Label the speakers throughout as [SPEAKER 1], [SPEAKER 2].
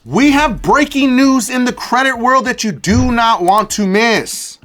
[SPEAKER 1] We have breaking news in the credit world that you do not want to miss.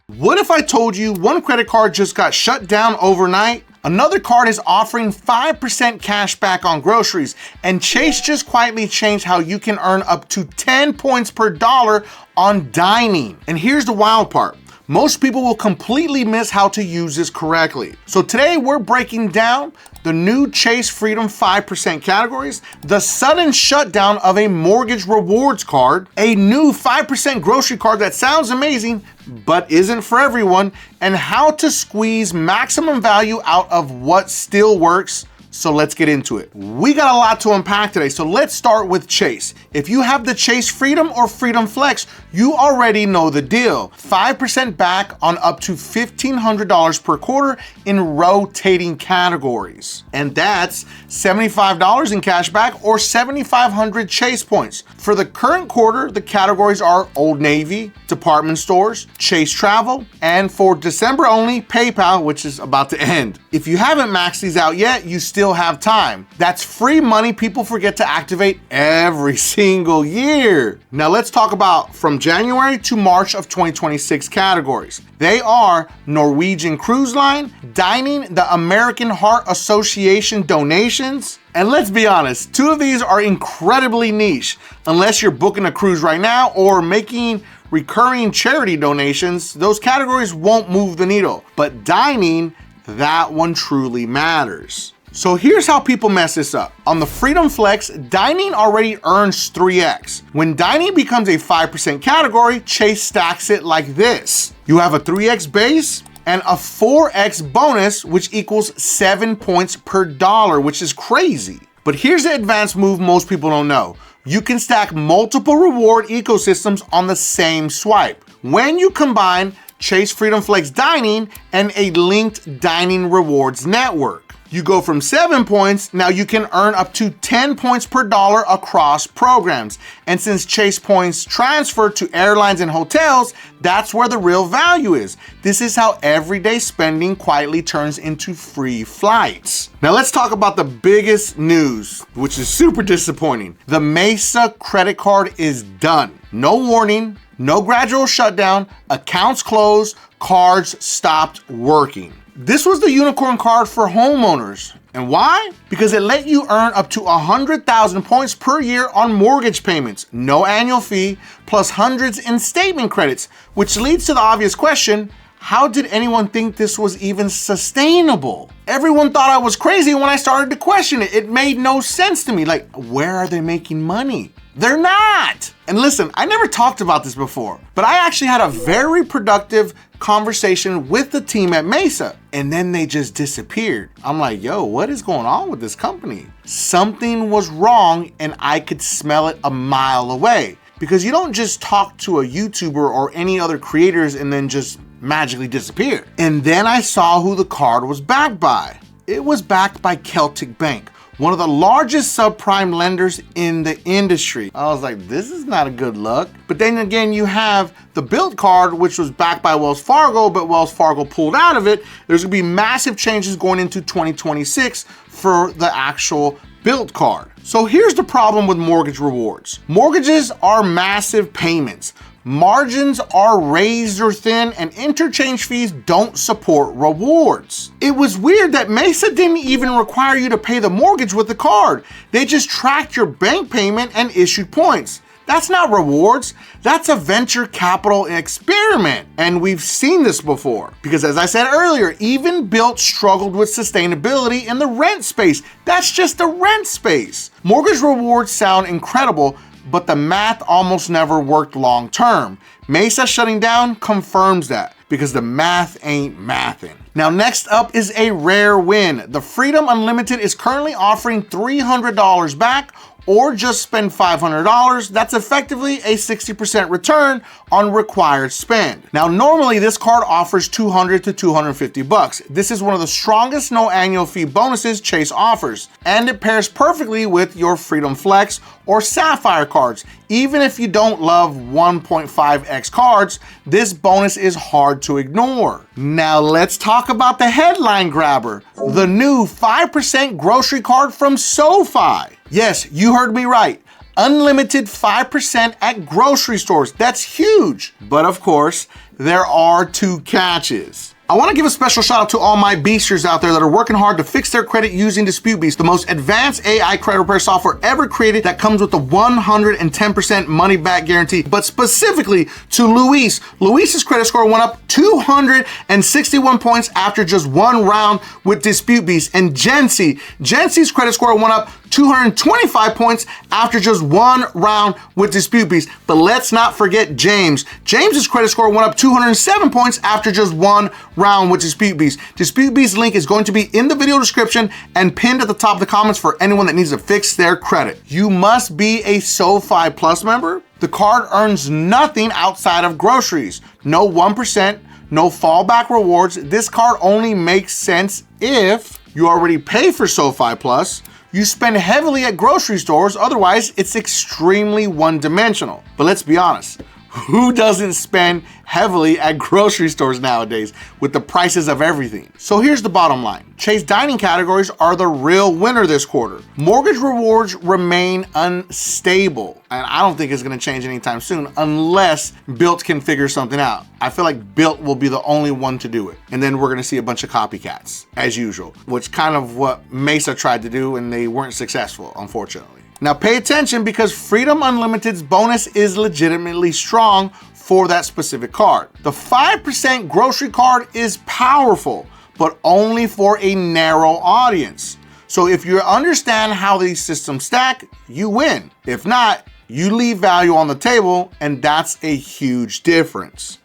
[SPEAKER 1] What if I told you one credit card just got shut down overnight? Another card is offering 5% cash back on groceries, and Chase just quietly changed how you can earn up to 10 points per dollar on dining. And here's the wild part. Most people will completely miss how to use this correctly. So today we're breaking down the new Chase Freedom 5% categories, the sudden shutdown of a mortgage rewards card, a new 5% grocery card that sounds amazing but isn't for everyone, and how to squeeze maximum value out of what still works. So let's get into it. We got a lot to unpack today, so let's start with Chase. If you have the Chase Freedom or Freedom Flex, you already know the deal. 5% back on up to $1,500 per quarter in rotating categories. And that's $75 in cash back or 7,500 Chase points. For the current quarter, the categories are Old Navy, department stores, Chase Travel, and for December only, PayPal, which is about to end. If you haven't maxed these out yet, you still have time. That's free money people forget to activate every single year. Now let's talk about from January to March of 2026 categories. They are Norwegian Cruise Line, Dining, the American Heart Association donations, and let's be honest, two of these are incredibly niche. Unless you're booking a cruise right now or making recurring charity donations, those categories won't move the needle. But dining, that one truly matters. So here's how people mess this up. On the Freedom Flex, dining already earns 3x. When dining becomes a 5% category, Chase stacks it like this. You have a 3x base and a 4x bonus, which equals 7 points per dollar, which is crazy. But here's the advanced move most people don't know. You can stack multiple reward ecosystems on the same swipe. When you combine Chase Freedom Flex Dining and a linked dining rewards network, you go from 7 points, now you can earn up to 10 points per dollar across programs. And since Chase points transfer to airlines and hotels, that's where the real value is. This is how everyday spending quietly turns into free flights. Now let's talk about the biggest news, which is super disappointing. The Mesa credit card is done. No warning, no gradual shutdown, accounts closed, cards stopped working. This was the unicorn card for homeowners. And why? Because it let you earn up to 100,000 points per year on mortgage payments, no annual fee, plus hundreds in statement credits, which leads to the obvious question, how did anyone think this was even sustainable? Everyone thought I was crazy when I started to question it. It made no sense to me. Like, where are they making money? They're not. And listen, I never talked about this before, but I actually had a very productive conversation with the team at Mesa, and then they just disappeared. I'm like, yo, what is going on with this company? Something was wrong, and I could smell it a mile away. Because you don't just talk to a YouTuber or any other creators and then just magically disappear. And then I saw who the card was backed by. It was backed by Celtic Bank, one of the largest subprime lenders in the industry. I was like, this is not a good look. But then again, you have the Built card, which was backed by Wells Fargo, but Wells Fargo pulled out of it. There's gonna be massive changes going into 2026 for the actual Built card. So here's the problem with mortgage rewards. Mortgages are massive payments. Margins are razor thin and interchange fees don't support rewards. It was weird that Mesa didn't even require you to pay the mortgage with the card. They just tracked your bank payment and issued points. That's not rewards, that's a venture capital experiment. And we've seen this before. Because as I said earlier, even Built struggled with sustainability in the rent space. That's just the rent space. Mortgage rewards sound incredible, but the math almost never worked long term. Mesa shutting down confirms that, because the math ain't mathin'. Now next up is a rare win. The Freedom Unlimited is currently offering $300 back or just spend $500, that's effectively a 60% return on required spend. Now, normally this card offers $200 to $250. This is one of the strongest no annual fee bonuses Chase offers, and it pairs perfectly with your Freedom Flex or Sapphire cards. Even if you don't love 1.5x cards, this bonus is hard to ignore. Now let's talk about the headline grabber, the new 5% grocery card from SoFi. Yes, you heard me right. Unlimited 5% at grocery stores. That's huge. But of course, there are two catches. I want to give a special shout out to all my beasters out there that are working hard to fix their credit using Dispute Beast, the most advanced AI credit repair software ever created that comes with a 110% money back guarantee. But specifically to Luis. Luis's credit score went up 261 points after just one round with Dispute Beast. And Jency's credit score went up 225 points after just one round with Dispute Beast. But let's not forget James. James's credit score went up 207 points after just one round with Dispute Beast. Dispute Beast link is going to be in the video description and pinned at the top of the comments for anyone that needs to fix their credit. You must be a SoFi Plus member. The card earns nothing outside of groceries. No 1%, no fallback rewards. This card only makes sense if you already pay for SoFi Plus, you spend heavily at grocery stores, otherwise it's extremely one-dimensional. But let's be honest, who doesn't spend heavily at grocery stores nowadays with the prices of everything? So here's the bottom line. Chase dining categories are the real winner this quarter. Mortgage rewards remain unstable, and I don't think it's gonna change anytime soon unless Built can figure something out. I feel like Built will be the only one to do it. And then we're gonna see a bunch of copycats, as usual, which kind of what Mesa tried to do and they weren't successful, unfortunately. Now pay attention because Freedom Unlimited's bonus is legitimately strong for that specific card. The 5% grocery card is powerful, but only for a narrow audience. So if you understand how these systems stack, you win. If not, you leave value on the table, and that's a huge difference.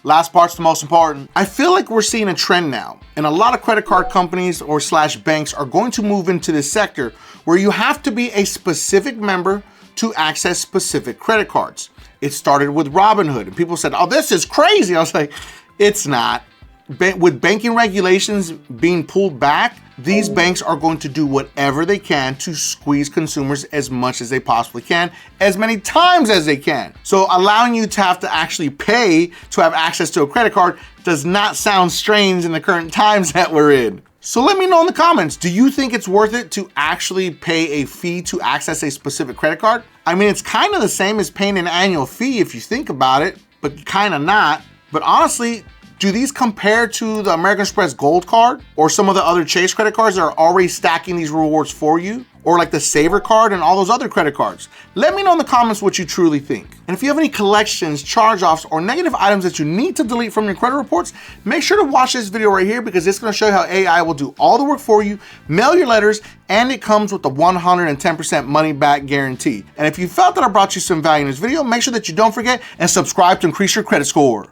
[SPEAKER 1] Last part's the most important. I feel like we're seeing a trend now, and a lot of credit card companies or banks are going to move into this sector where you have to be a specific member to access specific credit cards. It started with Robinhood, and people said, oh, this is crazy. I was like, it's not. With banking regulations being pulled back, these banks are going to do whatever they can to squeeze consumers as much as they possibly can, as many times as they can. So allowing you to have to actually pay to have access to a credit card does not sound strange in the current times that we're in. So let me know in the comments, do you think it's worth it to actually pay a fee to access a specific credit card? I mean, it's kind of the same as paying an annual fee if you think about it, but kind of not. But honestly, do these compare to the American Express Gold card or some of the other Chase credit cards that are already stacking these rewards for you? Or like the Saver card and all those other credit cards? Let me know in the comments what you truly think. And if you have any collections, charge-offs, or negative items that you need to delete from your credit reports, make sure to watch this video right here because it's gonna show you how AI will do all the work for you, mail your letters, and it comes with the 110% money back guarantee. And if you felt that I brought you some value in this video, make sure that you don't forget and subscribe to increase your credit score.